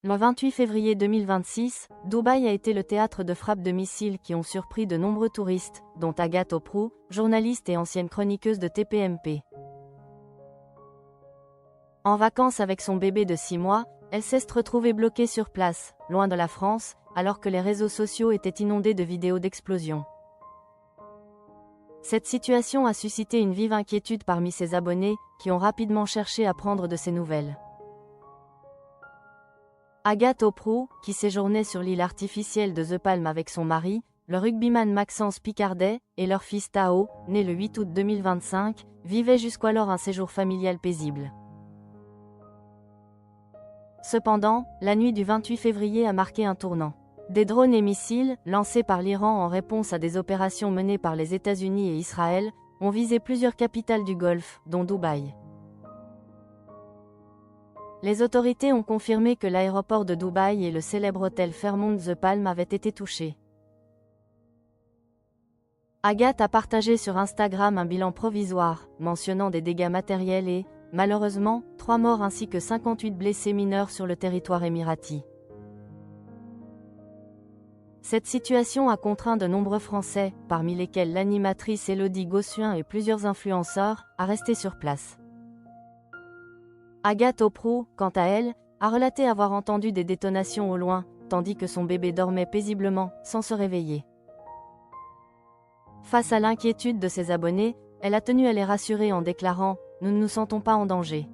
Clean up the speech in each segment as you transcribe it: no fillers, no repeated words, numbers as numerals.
Le 28 février 2026, Dubaï a été le théâtre de frappes de missiles qui ont surpris de nombreux touristes, dont Agathe Oprou, journaliste et ancienne chroniqueuse de TPMP. En vacances avec son bébé de 6 mois, elle s'est retrouvée bloquée sur place, loin de la France, alors que les réseaux sociaux étaient inondés de vidéos d'explosions. Cette situation a suscité une vive inquiétude parmi ses abonnés, qui ont rapidement cherché à prendre de ses nouvelles. Agathe Oprou, qui séjournait sur l'île artificielle de The Palm avec son mari, le rugbyman Maxence Picardet, et leur fils Tao, né le 8 août 2025, vivaient jusqu'alors un séjour familial paisible. Cependant, la nuit du 28 février a marqué un tournant. Des drones et missiles, lancés par l'Iran en réponse à des opérations menées par les États-Unis et Israël, ont visé plusieurs capitales du Golfe, dont Dubaï. Les autorités ont confirmé que l'aéroport de Dubaï et le célèbre hôtel Fairmont The Palm avaient été touchés. Agathe a partagé sur Instagram un bilan provisoire, mentionnant des dégâts matériels et, malheureusement, 3 morts ainsi que 58 blessés mineurs sur le territoire émirati. Cette situation a contraint de nombreux Français, parmi lesquels l'animatrice Élodie Gossuin et plusieurs influenceurs, à rester sur place. Agathe Oprou, quant à elle, a relaté avoir entendu des détonations au loin, tandis que son bébé dormait paisiblement, sans se réveiller. Face à l'inquiétude de ses abonnés, elle a tenu à les rassurer en déclarant « Nous ne nous sentons pas en danger ».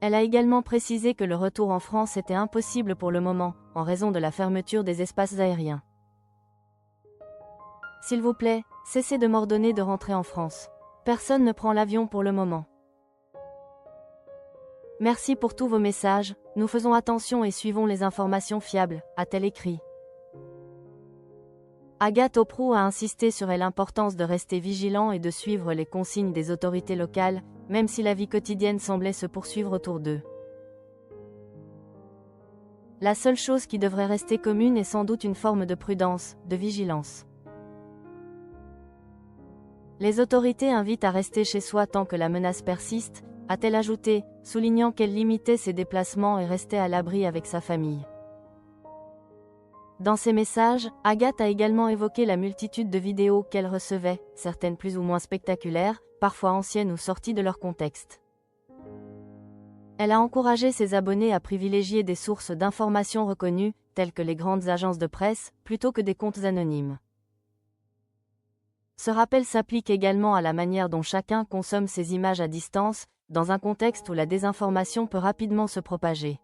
Elle a également précisé que le retour en France était impossible pour le moment, en raison de la fermeture des espaces aériens. « S'il vous plaît, cessez de m'ordonner de rentrer en France. Personne ne prend l'avion pour le moment. Merci pour tous vos messages, nous faisons attention et suivons les informations fiables », a-t-elle écrit. Agathe Oprou a insisté sur l'importance de rester vigilant et de suivre les consignes des autorités locales, même si la vie quotidienne semblait se poursuivre autour d'eux. La seule chose qui devrait rester commune est sans doute une forme de prudence, de vigilance. Les autorités invitent à rester chez soi tant que la menace persiste, a-t-elle ajouté, soulignant qu'elle limitait ses déplacements et restait à l'abri avec sa famille. Dans ses messages, Agathe a également évoqué la multitude de vidéos qu'elle recevait, certaines plus ou moins spectaculaires, parfois anciennes ou sorties de leur contexte. Elle a encouragé ses abonnés à privilégier des sources d'informations reconnues, telles que les grandes agences de presse, plutôt que des comptes anonymes. Ce rappel s'applique également à la manière dont chacun consomme ses images à distance, dans un contexte où la désinformation peut rapidement se propager.